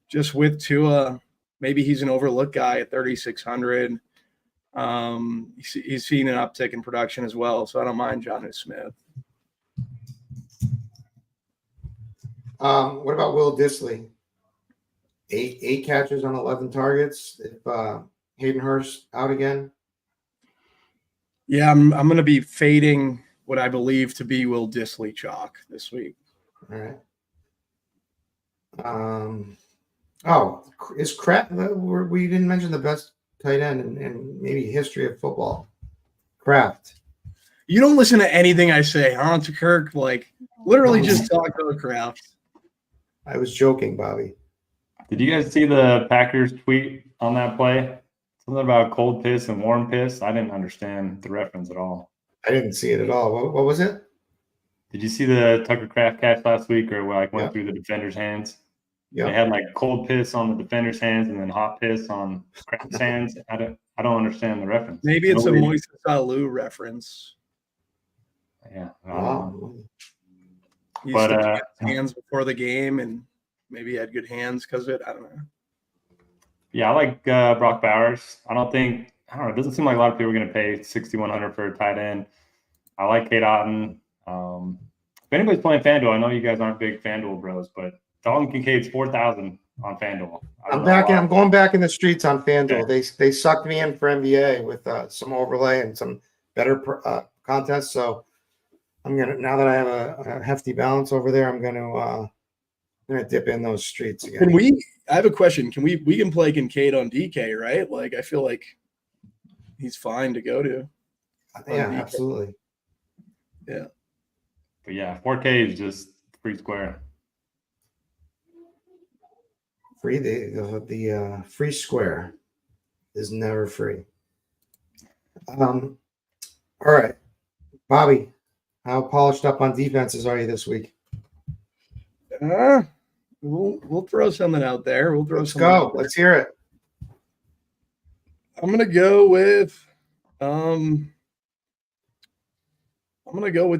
Speaker 3: Just with Tua, maybe he's an overlooked guy at 3,600. He's seen an uptick in production as well, so I don't mind Jonnu Smith.
Speaker 1: What about Will Dissly? Eight catches on 11 targets. If Hayden Hurst out again.
Speaker 3: Yeah, I'm going to be fading what I believe to be Will Dissly chalk this week.
Speaker 1: All right. Is Kraft? We didn't mention the best tight end and maybe history of football. Kraft.
Speaker 3: You don't listen to anything I say, huh, to Kirk? Like, literally just talk about Kraft.
Speaker 1: I was joking, Bobby.
Speaker 2: Did you guys see the Packers tweet on that play? Something about cold piss and warm piss. I didn't understand the reference at all.
Speaker 1: I didn't see it at all. What was it?
Speaker 2: Did you see the Tucker Kraft catch last week, or went through the defender's hands? Yeah, they had like cold piss on the defender's hands and then hot piss on Kraft's hands. I don't understand the reference.
Speaker 3: Maybe it's a Moises Alou reference.
Speaker 2: Yeah, I don't know.
Speaker 3: He used to get his hands before the game, and maybe he had good hands because of it. I don't know.
Speaker 2: Yeah, I like Brock Bowers. I don't know. It doesn't seem like a lot of people are going to pay $6,100 for a tight end. I like Kate Otten. If anybody's playing FanDuel, I know you guys aren't big FanDuel bros, but Dalton Kincaid's 4,000 on FanDuel.
Speaker 1: I'm going back in the streets on FanDuel.
Speaker 2: Okay.
Speaker 1: They sucked me in for NBA with some overlay and some better contests. So I'm gonna, now that I have a hefty balance over there, I'm gonna dip in those streets again.
Speaker 3: I have a question. We can play Kincaid on DK, right? Like, I feel like he's fine to go to.
Speaker 1: Yeah, absolutely.
Speaker 3: Yeah.
Speaker 2: But yeah, 4K is just free square.
Speaker 1: Free the free square is never free. All right, Bobby, how polished up on defenses are you this week?
Speaker 3: We'll throw something out there.
Speaker 1: Let's go. Let's hear it.
Speaker 3: I'm gonna go with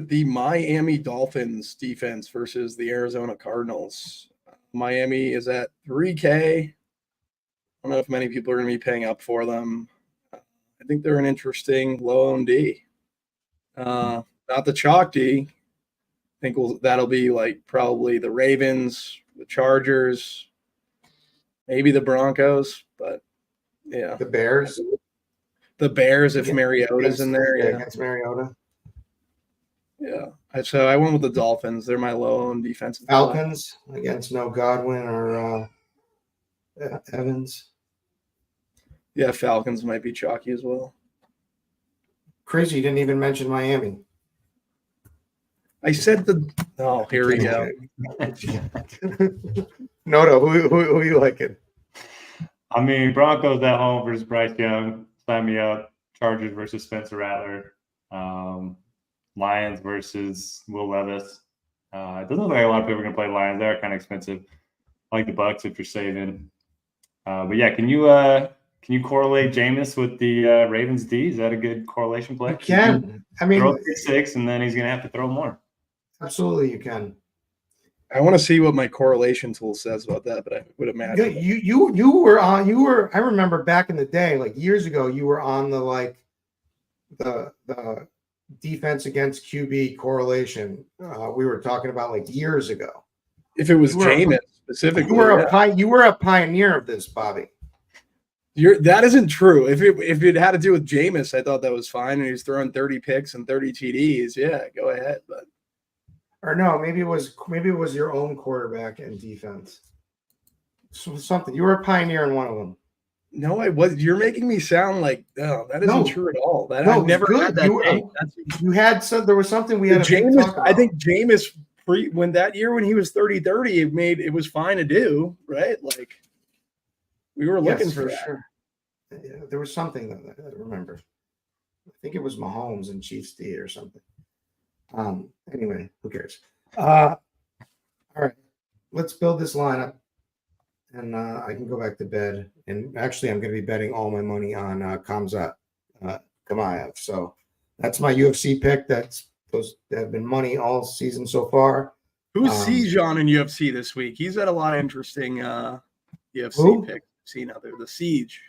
Speaker 3: the Miami Dolphins defense versus the Arizona Cardinals. Miami is at 3K. I don't know if many people are going to be paying up for them. I think they're an interesting low-owned D. Not the chalk D. I think that'll be like probably the Ravens, the Chargers, maybe the Broncos, but yeah.
Speaker 1: The Bears.
Speaker 3: The Bears if Mariota's in there.
Speaker 1: Yeah, against Mariota.
Speaker 3: Yeah. So I went with the Dolphins. They're my low-owned defensive.
Speaker 1: Falcons against no Godwin or Evans.
Speaker 3: Yeah, Falcons might be chalky as well.
Speaker 1: Crazy, you didn't even mention Miami.
Speaker 3: I said here we go.
Speaker 1: Noto, who are you liking?
Speaker 2: I mean, Broncos at home versus Bryce Young. Sign me up. Chargers versus Spencer Rattler. Lions versus Will Levis. It doesn't look like a lot of people are going to play Lions. They're kind of expensive. I like the Bucks if you're saving. But yeah, can you correlate Jameis with the Ravens D? Is that a good correlation play?
Speaker 1: You can. I mean,
Speaker 2: throw 6, and then he's going to have to throw more.
Speaker 1: Absolutely, you can.
Speaker 3: I want to see what my correlation tool says about that, but I would imagine
Speaker 1: you were on. You were. I remember back in the day, like years ago, you were on the defense against QB correlation. We were talking about like years ago.
Speaker 3: If it was Jameis specifically,
Speaker 1: you were a pioneer of this, Bobby.
Speaker 3: That isn't true. If it had to do with Jameis, I thought that was fine, and he's throwing 30 picks and 30 TDs. Yeah, go ahead. But
Speaker 1: or no, maybe it was your own quarterback and defense. So something you were a pioneer in one of them.
Speaker 3: No, I was. You're making me sound like that isn't true at all. I've never had that.
Speaker 1: You had there was something we had.
Speaker 3: Jameis, I think Jameis when he was 30-30, it was fine to do, right? Like we were looking for that.
Speaker 1: Sure. Yeah, there was something that I remember. I think it was Mahomes and Chiefs D or something. Anyway, who cares? All right, let's build this lineup, and I can go back to bed. And actually, I'm going to be betting all my money on Khamzat Chimaev. So that's my UFC pick. That have been money all season so far.
Speaker 3: Who's Siege on in UFC this week? He's had a lot of interesting UFC picks I've seen out there. The Siege.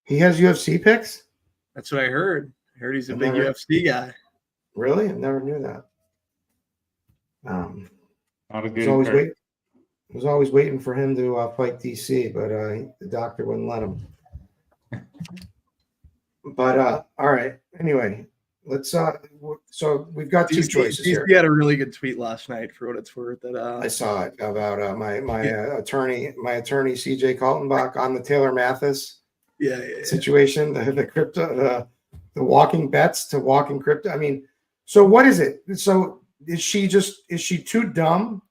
Speaker 1: He has UFC picks?
Speaker 3: That's what I heard. I heard he's a big UFC guy.
Speaker 1: Really? I never knew that.
Speaker 2: Not a
Speaker 1: I
Speaker 2: good
Speaker 1: was always waiting for him to fight DC, but the doctor wouldn't let him. But all right. Anyway, let's. So we've got two choices here.
Speaker 3: He had a really good tweet last night, for what it's worth. That
Speaker 1: I saw it about my attorney, CJ Kaltenbach on the Taylor Mathis situation, the crypto, the walking bets to walking crypto. I mean, so what is it? So is she too dumb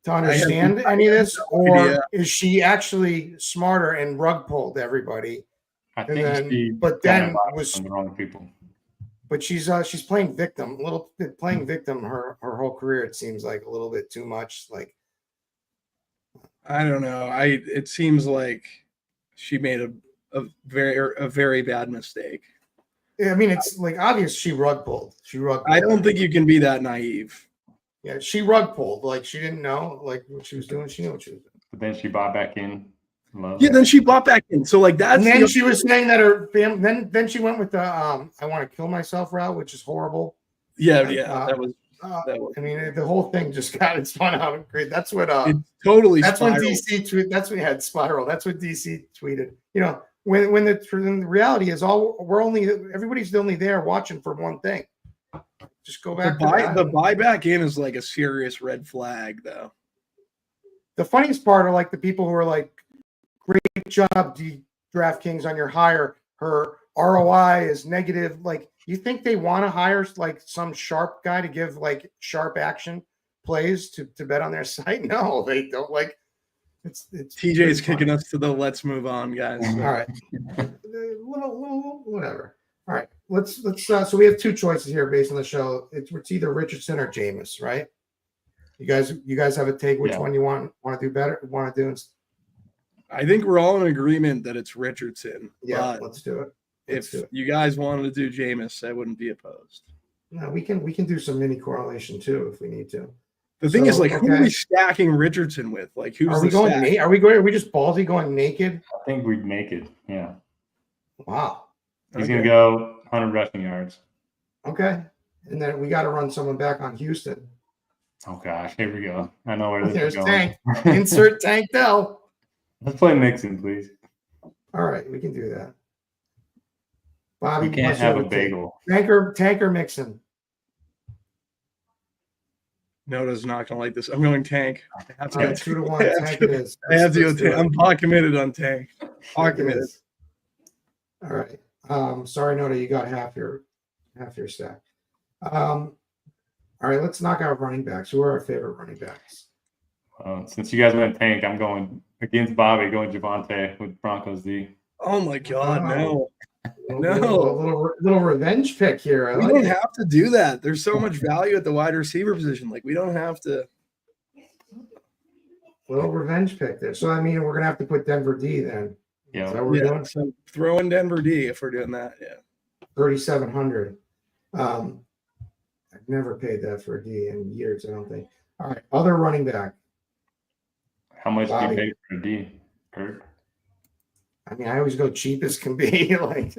Speaker 1: to understand any of this, or is she actually smarter and rug pulled everybody?
Speaker 2: I think
Speaker 1: but then was
Speaker 2: the wrong people.
Speaker 1: But she's playing victim, a little bit playing victim her whole career. It seems like a little bit too much. Like
Speaker 3: I don't know. It seems like she made a very bad mistake.
Speaker 1: I mean, it's like obvious she rug pulled.
Speaker 3: I don't think you can be that naive.
Speaker 1: Yeah, she rug pulled. Like she didn't know like what she was doing. She knew what she was doing.
Speaker 2: But then she bought back in.
Speaker 3: Yeah, then she bought back in. So like that's.
Speaker 1: And then she was saying that her family. Then she went with the I want to kill myself route, which is horrible.
Speaker 3: Yeah,
Speaker 1: And,
Speaker 3: that was.
Speaker 1: I mean, the whole thing just got spun out. Great. That's what.
Speaker 3: It totally.
Speaker 1: That's
Speaker 3: spiraled.
Speaker 1: when DC tweeted. That's when he had spiral. That's what DC tweeted. You know, when the reality is everybody's only there watching for one thing. Just go back.
Speaker 3: The buyback in is like a serious red flag, though.
Speaker 1: The funniest part are like the people who are like, "Great job, DraftKings, on your hire. Her ROI is negative." Like, you think they want to hire like some sharp guy to give like sharp action plays to bet on their site? No, they don't. Like, it's
Speaker 3: TJ's kicking us to the let's move on, guys.
Speaker 1: All right, little whatever. All right, let's. So we have two choices here based on the show. It's either Richardson or Jameis, right? You guys have a take. Which one you want to do better? Want to do?
Speaker 3: I think we're all in agreement that it's Richardson.
Speaker 1: Yeah, let's do it.
Speaker 3: If you guys wanted to do Jameis, I wouldn't be opposed.
Speaker 1: No, we can do some mini correlation too if we need to.
Speaker 3: The thing is, like, who are we stacking Richardson with? Like, who's
Speaker 1: are we going? Are we just ballsy going naked?
Speaker 2: I think we'd naked. Yeah.
Speaker 1: Wow.
Speaker 2: He's gonna go 100 rushing yards.
Speaker 1: Okay, and then we got to run someone back on Houston.
Speaker 2: Oh gosh, here we go. I know where this is going.
Speaker 1: Tank. Insert Tank Dell.
Speaker 2: Let's play Mixon, please.
Speaker 1: All right, we can do that. Bobby,
Speaker 2: you can't have a bagel.
Speaker 1: Tanker Mixon.
Speaker 3: Noda's not gonna like this. I'm going Tank. I have to go
Speaker 1: 2-1. Tank it is.
Speaker 3: I have to go Tank. I'm pot committed on Tank. Pot committed.
Speaker 1: All right. Sorry, Noda, you got half your stack. All right, let's knock out running backs. Who are our favorite running backs?
Speaker 2: Since you guys went Tank, I'm going against Bobby, going Javonte with Broncos D.
Speaker 3: Oh my God, no.
Speaker 1: A little revenge pick here.
Speaker 3: We don't have to do that. There's so much value at the wide receiver position. Like, we don't have to.
Speaker 1: Little revenge pick there. So I mean, we're gonna have to put Denver D then.
Speaker 2: Yeah.
Speaker 1: Is that what we're doing?
Speaker 3: So throw in Denver D if we're doing that. Yeah.
Speaker 1: 3,700. I've never paid that for a D in years, I don't think. All right, other running back.
Speaker 2: How much do you pay for a D, Kirk?
Speaker 1: I mean, I always go cheap as can be, like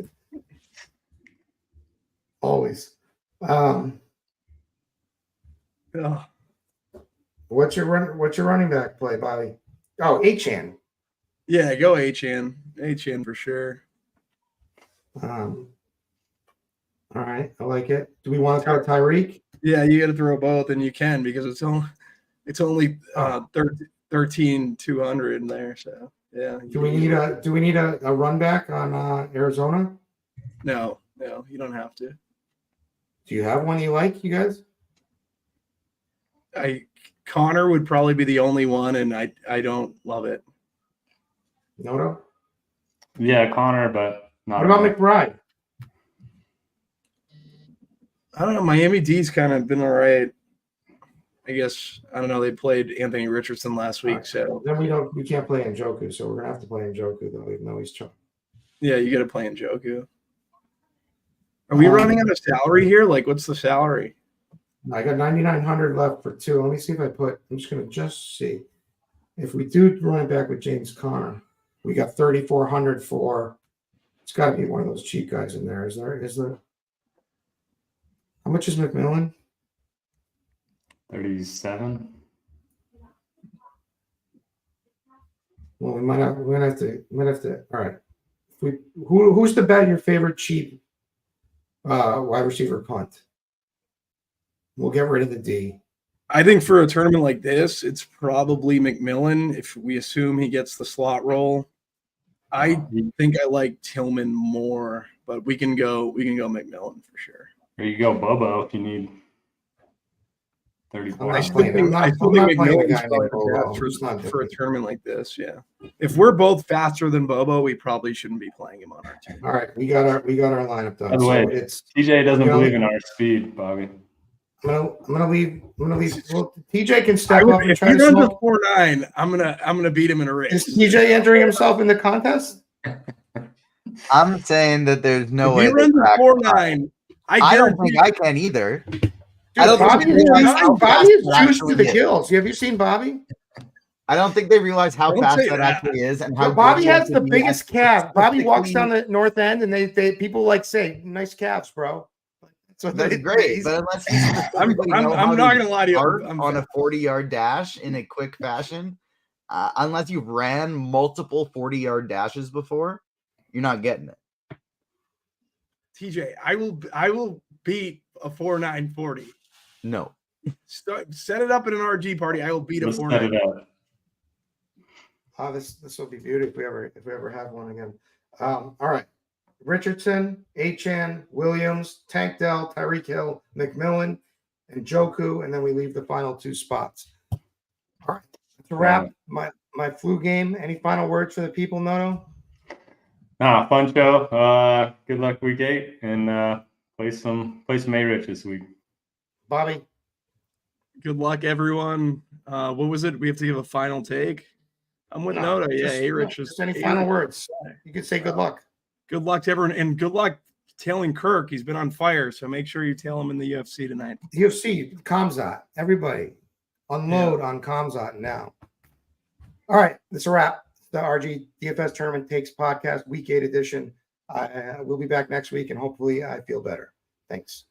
Speaker 1: always. What's your running back play, Bobby? Oh, Achane.
Speaker 3: Yeah, go Achane. Achane for sure.
Speaker 1: All right, I like it. Do we want to throw Tyreek?
Speaker 3: Yeah, you got to throw both, and you can because it's only 13,200 in there. So yeah.
Speaker 1: Do we need a run back on Arizona?
Speaker 3: No, you don't have to.
Speaker 1: Do you have one you like, you guys?
Speaker 3: Connor would probably be the only one, and I don't love it.
Speaker 1: No.
Speaker 2: Yeah, Connor, but not.
Speaker 1: What about McBride?
Speaker 3: I don't know. Miami D's kind of been all right. I guess I don't know. They played Anthony Richardson last week, so
Speaker 1: then we can't play Njoku, so we're gonna have to play Njoku though, even though he's chopped.
Speaker 3: Yeah, you got to play Njoku. Are we running out of salary here? Like, what's the salary?
Speaker 1: I got 9,900 left for two. Let me see if I'm just gonna see if we do run it back with James Conner. We got 3,400 for. It's got to be one of those cheap guys in there. Is there? How much is McMillan?
Speaker 2: 37.
Speaker 1: Well, we might have to. All right. Who's the bet your favorite cheap wide receiver punt? We'll get rid of the D.
Speaker 3: I think for a tournament like this, it's probably McMillan if we assume he gets the slot role. I think I like Tillman more, but we can go McMillan for sure.
Speaker 2: Or you go Bobo if you need 34.
Speaker 3: I still think McMillan's probably for a tournament like this. Yeah, if we're both faster than Bobo, we probably shouldn't be playing him on our team.
Speaker 1: All right, we got our lineup done.
Speaker 2: By the way, TJ doesn't believe in our speed, Bobby.
Speaker 1: I'm gonna leave. Well, TJ can step up and try to
Speaker 3: smoke. 4-9. I'm gonna beat him in a race.
Speaker 1: Is TJ entering himself in the contest?
Speaker 4: I'm saying that there's no way.
Speaker 3: He runs a 4-9.
Speaker 4: I don't think I can either.
Speaker 1: Dude,
Speaker 4: I don't
Speaker 1: Bobby is juiced to the gills. Have you seen Bobby?
Speaker 4: I don't think they realize how fast that actually is, and how
Speaker 1: Bobby has the biggest calf. Bobby walks down the north end, and they people like say, "Nice calves, bro." what
Speaker 4: That's
Speaker 1: they-
Speaker 4: great. But unless you specifically know how
Speaker 3: I'm not gonna lie to you.
Speaker 4: start
Speaker 3: I'm
Speaker 4: on a 40-yard dash in a quick fashion, unless you've ran multiple 40-yard dashes before, you're not getting it.
Speaker 3: TJ, I will beat a 4.940.
Speaker 4: No.
Speaker 3: Set it up in an RG party. I will beat a
Speaker 2: Let's set
Speaker 3: 4.9.
Speaker 2: it up.
Speaker 1: This will be beautiful if we ever have one again. All right. Richardson, Achan, Williams, Tank Dell, Tyreek Hill, McMillan, and Joku, and then we leave the final 2 spots. All right. That's a wrap. My flu game. Any final words for the people, Nono?
Speaker 2: Fun show. Good luck week 8 and play some A-Rich this week.
Speaker 1: Bobby?
Speaker 3: Good luck, everyone. What was it? We have to give a final take. I'm with Noto. Yeah, A-Rich is.
Speaker 1: Just any final words? You could say good luck.
Speaker 3: Good luck to everyone, and good luck tailing Kirk. He's been on fire, so make sure you tail him in the UFC tonight.
Speaker 1: UFC, Kamzat, everybody, unload on Kamzat now. All right, that's a wrap. The RG DFS Tournament Takes podcast, Week 8 edition. We'll be back next week, and hopefully I feel better. Thanks.